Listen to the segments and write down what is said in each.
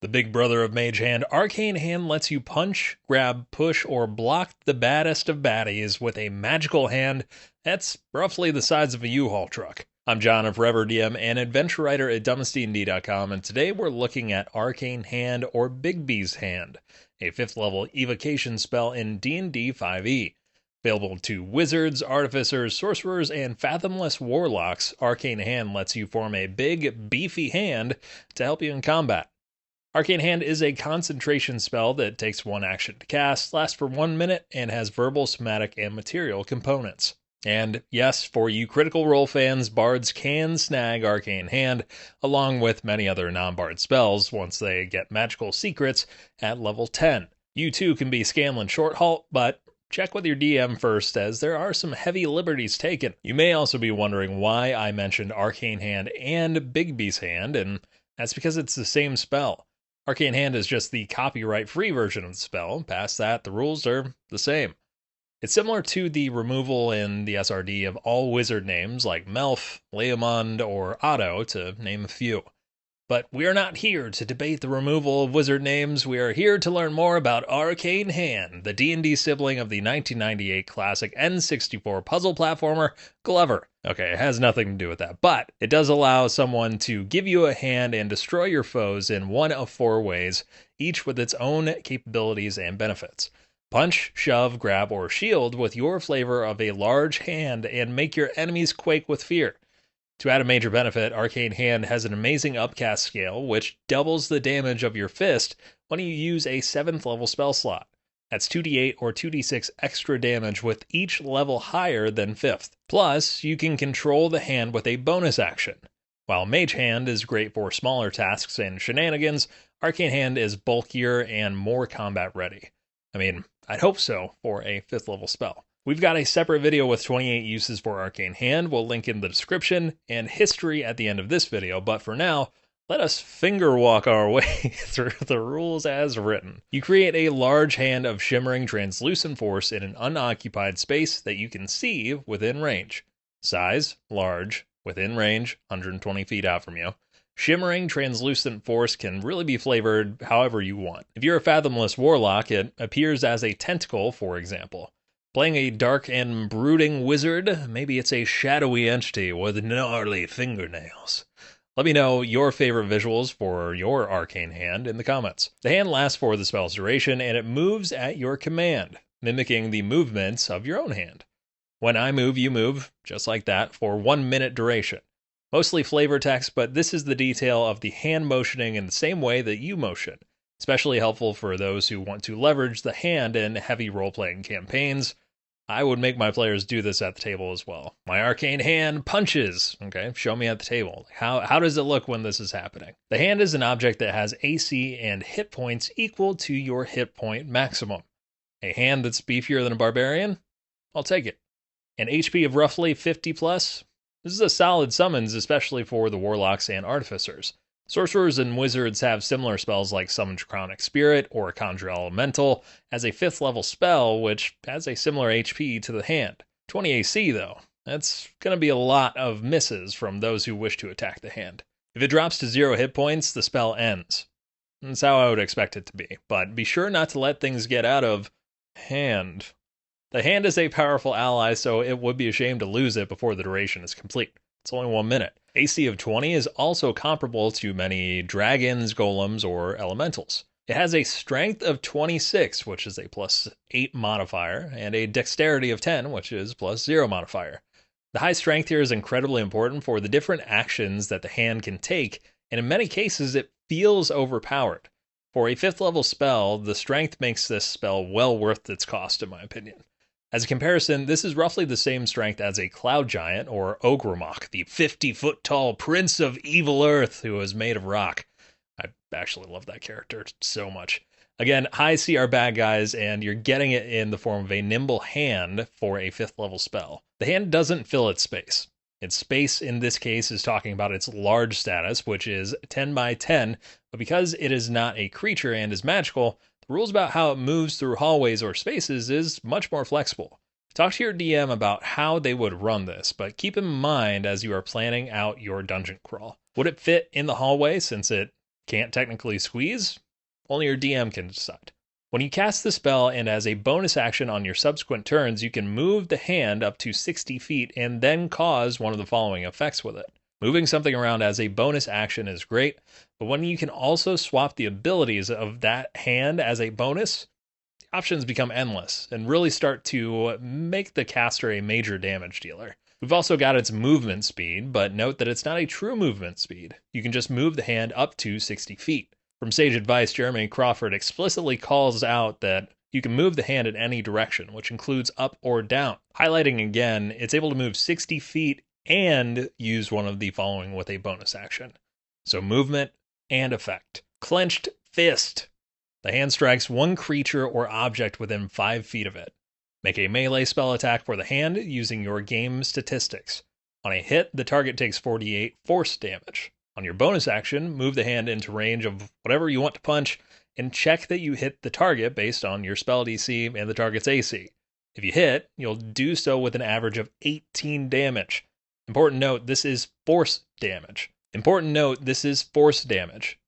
The big brother of Mage Hand, Arcane Hand lets you punch, grab, push, or block the baddest of baddies with a magical hand that's roughly the size of a U-Haul truck. I'm John, a Forever DM and adventure writer at dumbestdnd.com, and today we're looking at Arcane Hand, or Bigby's Hand, a 5th level evocation spell in D&D 5e. Available to wizards, artificers, sorcerers, and fathomless warlocks, Arcane Hand lets you form a big, beefy hand to help you in combat. Arcane Hand is a concentration spell that takes 1 action to cast, lasts for 1 minute, and has verbal, somatic, and material components. And yes, for you Critical Role fans, Bards can snag Arcane Hand, along with many other non-Bard spells once they get magical secrets at level 10. You too can be Scanlan Shorthalt, but check with your DM first, as there are some heavy liberties taken. You may also be wondering why I mentioned Arcane Hand and Bigby's Hand, and that's because it's the same spell. Arcane Hand is just the copyright-free version of the spell. Past that, the rules are the same. It's similar to the removal in the SRD of all wizard names like Melf, Leomund, or Otto, to name a few. But we are not here to debate the removal of wizard names. We are here to learn more about Arcane Hand, the D&D sibling of the 1998 classic N64 puzzle platformer Glover. Okay, it has nothing to do with that, but it does allow someone to give you a hand and destroy your foes in one of 4 ways, each with its own capabilities and benefits. Punch, shove, grab, or shield with your flavor of a large hand and make your enemies quake with fear. To add a major benefit, Arcane Hand has an amazing upcast scale, which doubles the damage of your fist when you use a 7th level spell slot. That's 2d8 or 2d6 extra damage with each level higher than 5th. Plus, you can control the hand with a bonus action. While Mage Hand is great for smaller tasks and shenanigans, Arcane Hand is bulkier and more combat ready. I mean, I'd hope so for a 5th level spell. We've got a separate video with 28 uses for Arcane Hand. We'll link in the description and history at the end of this video, but for now, let us finger walk our way through the rules as written. You create a large hand of shimmering translucent force in an unoccupied space that you can see within range. Size, large, within range, 120 feet out from you. Shimmering translucent force can really be flavored however you want. If you're a Fathomless Warlock, it appears as a tentacle, for example. Playing a dark and brooding wizard, maybe it's a shadowy entity with gnarly fingernails. Let me know your favorite visuals for your Arcane Hand in the comments. The hand lasts for the spell's duration, and it moves at your command, mimicking the movements of your own hand. When I move, you move, just like that, for 1 minute duration. Mostly flavor text, but this is the detail of the hand motioning in the same way that you motion. Especially helpful for those who want to leverage the hand in heavy role-playing campaigns. I would make my players do this at the table as well. My Arcane Hand punches. Okay, show me at the table. How does it look when this is happening? The hand is an object that has AC and hit points equal to your hit point maximum. A hand that's beefier than a barbarian? I'll take it. An HP of roughly 50 plus? This is a solid summons, especially for the warlocks and artificers. Sorcerers and wizards have similar spells like Summon Draconic Spirit or Conjure Elemental as a 5th level spell, which has a similar HP to the hand. 20 AC though. That's going to be a lot of misses from those who wish to attack the hand. If it drops to 0 hit points, the spell ends. That's how I would expect it to be, but be sure not to let things get out of hand. The hand is a powerful ally, so it would be a shame to lose it before the duration is complete. It's only 1 minute. AC of 20 is also comparable to many dragons, golems, or elementals. It has a strength of 26, which is a +8 modifier, and a dexterity of 10, which is +0 modifier. The high strength here is incredibly important for the different actions that the hand can take, and in many cases it feels overpowered. For a 5th level spell, the strength makes this spell well worth its cost, in my opinion. As a comparison, this is roughly the same strength as a Cloud Giant or Ogremok, the 50-foot-tall prince of evil earth who is made of rock. I actually love that character so much. Again, high CR bad guys, and you're getting it in the form of a nimble hand for a 5th level spell. The hand doesn't fill its space. Its space in this case is talking about its large status, which is 10 by 10, but because it is not a creature and is magical, the rules about how it moves through hallways or spaces is much more flexible. Talk to your DM about how they would run this, but keep in mind as you are planning out your dungeon crawl. Would it fit in the hallway since it Can't technically squeeze? Only your DM can decide. When you cast the spell and as a bonus action on your subsequent turns, you can move the hand up to 60 feet and then cause one of the following effects with it. Moving something around as a bonus action is great, but when you can also swap the abilities of that hand as a bonus, the options become endless and really start to make the caster a major damage dealer. We've also got its movement speed, but note that it's not a true movement speed. You can just move the hand up to 60 feet. From Sage Advice, Jeremy Crawford explicitly calls out that you can move the hand in any direction, which includes up or down. Highlighting again, it's able to move 60 feet and use one of the following with a bonus action. So movement and effect. Clenched Fist. The hand strikes one creature or object within 5 feet of it. Make a melee spell attack for the hand using your game statistics. On a hit, the target takes 48 force damage. On your bonus action, move the hand into range of whatever you want to punch and check that you hit the target based on your spell DC and the target's AC. If you hit, you'll do so with an average of 18 damage. Important note, this is force damage.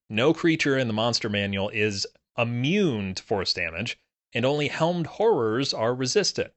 No creature in the monster manual is immune to force damage, and only helmed horrors are resistant.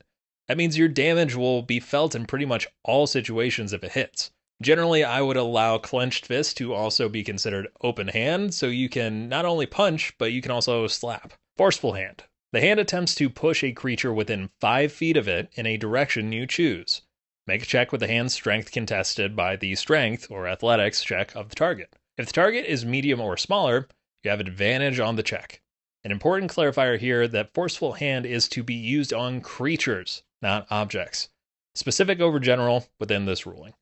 That means your damage will be felt in pretty much all situations if it hits. Generally, I would allow Clenched Fist to also be considered open hand, so you can not only punch, but you can also slap. Forceful Hand. The hand attempts to push a creature within 5 feet of it in a direction you choose. Make a check with the hand's strength contested by the strength or athletics check of the target. If the target is medium or smaller, you have advantage on the check. An important clarifier here that Forceful Hand is to be used on creatures, not objects. Specific over general within this ruling.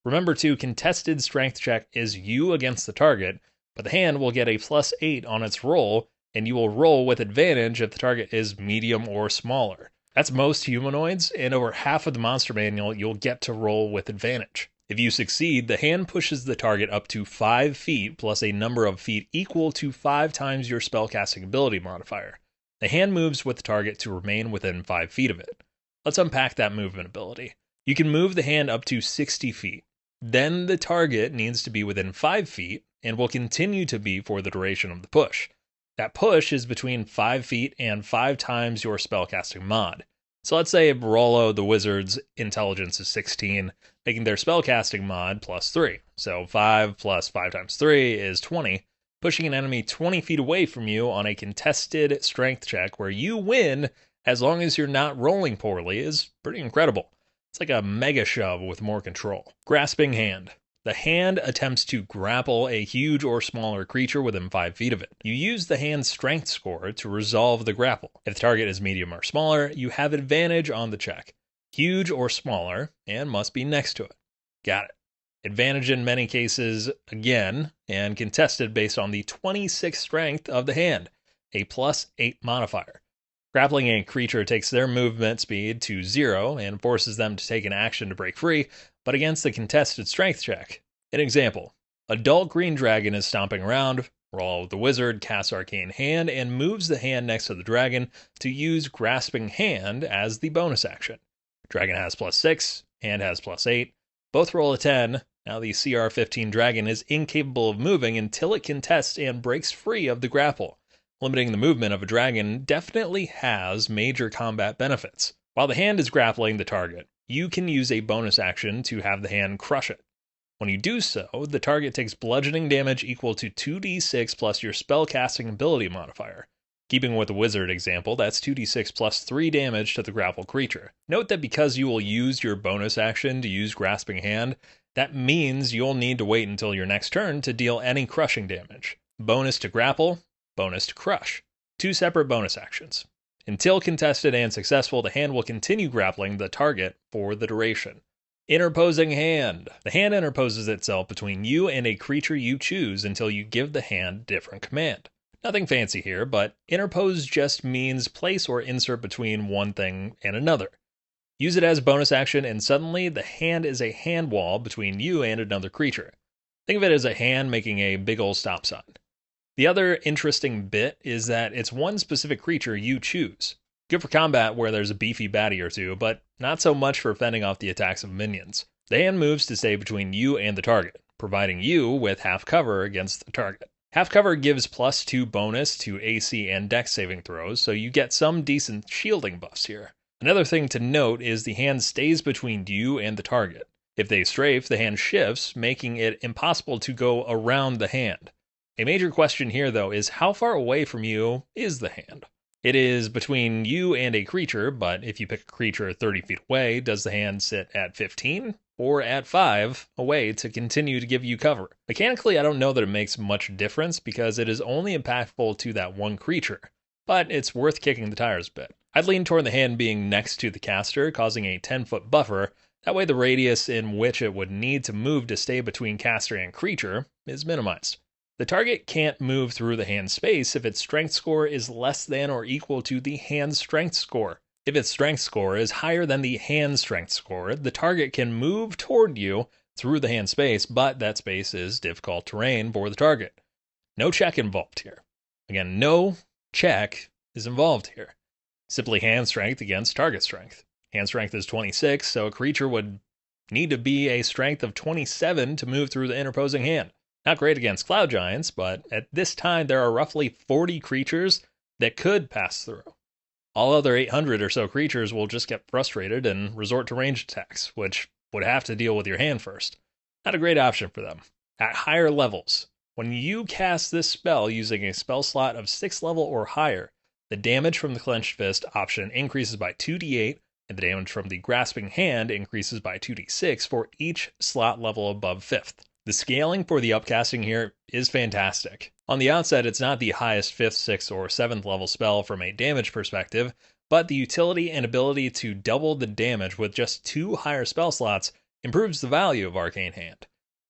Remember too, contested strength check is you against the target, but the hand will get a +8 on its roll, and you will roll with advantage if the target is medium or smaller. That's most humanoids, and over half of the monster manual you'll get to roll with advantage. If you succeed, the hand pushes the target up to 5 feet plus a number of feet equal to 5 times your spellcasting ability modifier. The hand moves with the target to remain within 5 feet of it. Let's unpack that movement ability. You can move the hand up to 60 feet. Then the target needs to be within 5 feet and will continue to be for the duration of the push. That push is between 5 feet and 5 times your spellcasting mod. So let's say Rollo the Wizard's intelligence is 16, making their spellcasting mod +3. So 5 plus 5 times 3 is 20, pushing an enemy 20 feet away from you on a contested strength check where you win as long as you're not rolling poorly is pretty incredible. It's like a mega shove with more control. Grasping Hand. The hand attempts to grapple a huge or smaller creature within 5 feet of it. You use the hand's strength score to resolve the grapple. If the target is medium or smaller, you have advantage on the check. Huge or smaller, and must be next to it. Got it. Advantage in many cases, again, and contested based on the 26 strength of the hand, a +8 modifier. Grappling a creature takes their movement speed to 0 and forces them to take an action to break free, but against the contested strength check. An example, Adult Green Dragon is stomping around, Rollo the Wizard casts Arcane Hand and moves the hand next to the dragon to use Grasping Hand as the bonus action. Dragon has +6, hand has +8, both roll a 10. Now the CR-15 dragon is incapable of moving until it contests and breaks free of the grapple. Limiting the movement of a dragon definitely has major combat benefits. While the hand is grappling the target, you can use a bonus action to have the hand crush it. When you do so, the target takes bludgeoning damage equal to 2d6 plus your spellcasting ability modifier. Keeping with the wizard example, that's 2d6 plus 3 damage to the grappled creature. Note that because you will use your bonus action to use Grasping Hand, that means you'll need to wait until your next turn to deal any crushing damage. Bonus to grapple, bonus to crush. 2 separate bonus actions. Until contested and successful, the hand will continue grappling the target for the duration. Interposing Hand. The hand interposes itself between you and a creature you choose until you give the hand different command. Nothing fancy here, but interpose just means place or insert between one thing and another. Use it as a bonus action and suddenly the hand is a hand wall between you and another creature. Think of it as a hand making a big ol' stop sign. The other interesting bit is that it's one specific creature you choose. Good for combat where there's a beefy baddie or two, but not so much for fending off the attacks of minions. The hand moves to stay between you and the target, providing you with half cover against the target. Half cover gives +2 bonus to AC and Dex saving throws, so you get some decent shielding buffs here. Another thing to note is the hand stays between you and the target. If they strafe, the hand shifts, making it impossible to go around the hand. A major question here, though, is how far away from you is the hand? It is between you and a creature, but if you pick a creature 30 feet away, does the hand sit at 15 or at 5 away to continue to give you cover? Mechanically, I don't know that it makes much difference because it is only impactful to that one creature, but it's worth kicking the tires a bit. I'd lean toward the hand being next to the caster, causing a 10-foot buffer. That way the radius in which it would need to move to stay between caster and creature is minimized. The target can't move through the hand space if its strength score is less than or equal to the hand strength score. If its strength score is higher than the hand strength score, the target can move toward you through the hand space, but that space is difficult terrain for the target. No check involved here. Again, no check is involved here. Simply hand strength against target strength. Hand strength is 26, so a creature would need to be a strength of 27 to move through the interposing hand. Not great against cloud giants, but at this time there are roughly 40 creatures that could pass through. All other 800 or so creatures will just get frustrated and resort to ranged attacks, which would have to deal with your hand first. Not a great option for them. At higher levels, when you cast this spell using a spell slot of 6th level or higher, the damage from the Clenched Fist option increases by 2d8, and the damage from the Grasping Hand increases by 2d6 for each slot level above 5th. The scaling for the upcasting here is fantastic. On the outset, it's not the highest 5th, 6th, or 7th level spell from a damage perspective, but the utility and ability to double the damage with just 2 higher spell slots improves the value of Arcane Hand.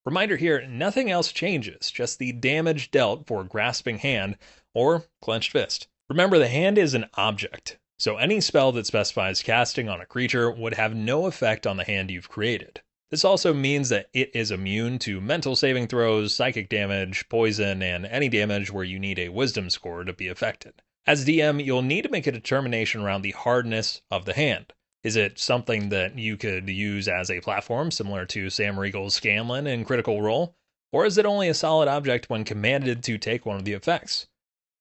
Reminder here, nothing else changes, just the damage dealt for Grasping Hand or Clenched Fist. Remember, the hand is an object, so any spell that specifies casting on a creature would have no effect on the hand you've created. This also means that it is immune to mental saving throws, psychic damage, poison, and any damage where you need a wisdom score to be affected. As DM, you'll need to make a determination around the hardness of the hand. Is it something that you could use as a platform, similar to Sam Riegel's Scanlan in Critical Role? Or is it only a solid object when commanded to take one of the effects?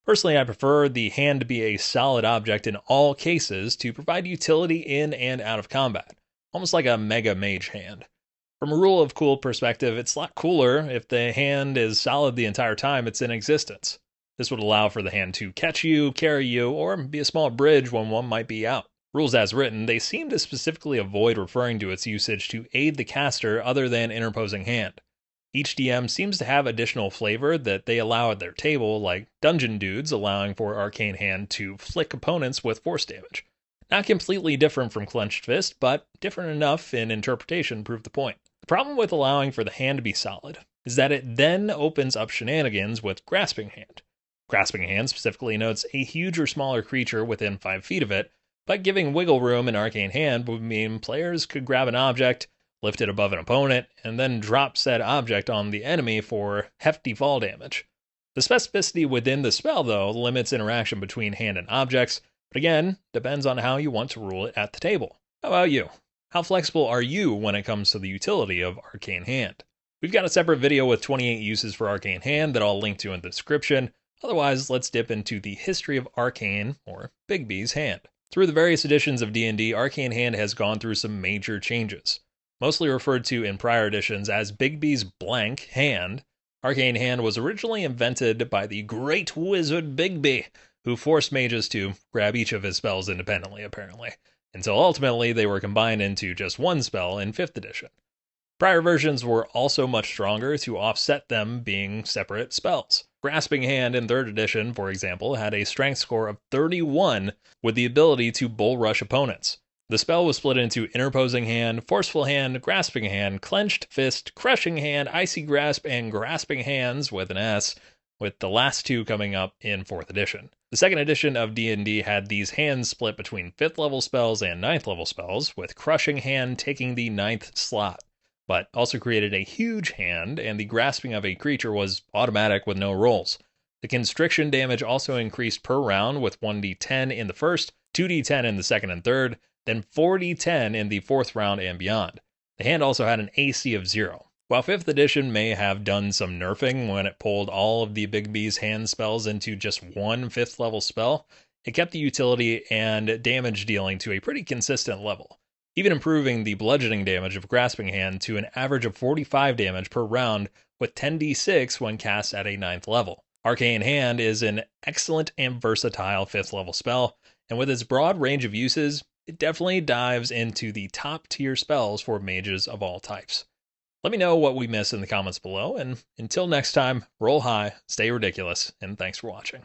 Personally, I prefer the hand to be a solid object in all cases to provide utility in and out of combat, almost like a mega mage hand. From a rule of cool perspective, it's a lot cooler if the hand is solid the entire time it's in existence. This would allow for the hand to catch you, carry you, or be a small bridge when one might be out. Rules as written, they seem to specifically avoid referring to its usage to aid the caster other than Interposing Hand. Each DM seems to have additional flavor that they allow at their table, like Dungeon Dudes allowing for Arcane Hand to flick opponents with force damage. Not completely different from Clenched Fist, but different enough in interpretation to prove the point. The problem with allowing for the hand to be solid is that it then opens up shenanigans with Grasping Hand. Grasping Hand specifically notes a huge or smaller creature within 5 feet of it, but giving wiggle room in Arcane Hand would mean players could grab an object, lift it above an opponent, and then drop said object on the enemy for hefty fall damage. The specificity within the spell, though, limits interaction between hand and objects, but again, depends on how you want to rule it at the table. How about you? How flexible are you when it comes to the utility of Arcane Hand? We've got a separate video with 28 uses for Arcane Hand that I'll link to in the description. Otherwise, let's dip into the history of Arcane, or Bigby's hand. Through the various editions of D&D, Arcane Hand has gone through some major changes. Mostly referred to in prior editions as Bigby's blank hand, Arcane Hand was originally invented by the great wizard Bigby, who forced mages to grab each of his spells independently, apparently, until ultimately they were combined into just one spell in 5th edition. Prior versions were also much stronger to offset them being separate spells. Grasping Hand in 3rd edition, for example, had a strength score of 31 with the ability to bull rush opponents. The spell was split into Interposing Hand, Forceful Hand, Grasping Hand, Clenched Fist, Crushing Hand, Icy Grasp, and Grasping Hands with an S, with the last 2 coming up in 4th edition. The 2nd edition of D&D had these hands split between 5th level spells and 9th level spells, with Crushing Hand taking the 9th slot, but also created a huge hand, and the grasping of a creature was automatic with no rolls. The constriction damage also increased per round with 1d10 in the first, 2d10 in the second and third, then 4d10 in the 4th round and beyond. The hand also had an AC of 0. While 5th edition may have done some nerfing when it pulled all of the Bigby's hand spells into just one 5th level spell, it kept the utility and damage dealing to a pretty consistent level, even improving the bludgeoning damage of Grasping Hand to an average of 45 damage per round with 10d6 when cast at a 9th level. Arcane Hand is an excellent and versatile 5th level spell, and with its broad range of uses, it definitely dives into the top tier spells for mages of all types. Let me know what we missed in the comments below, and until next time, roll high, stay ridiculous, and thanks for watching.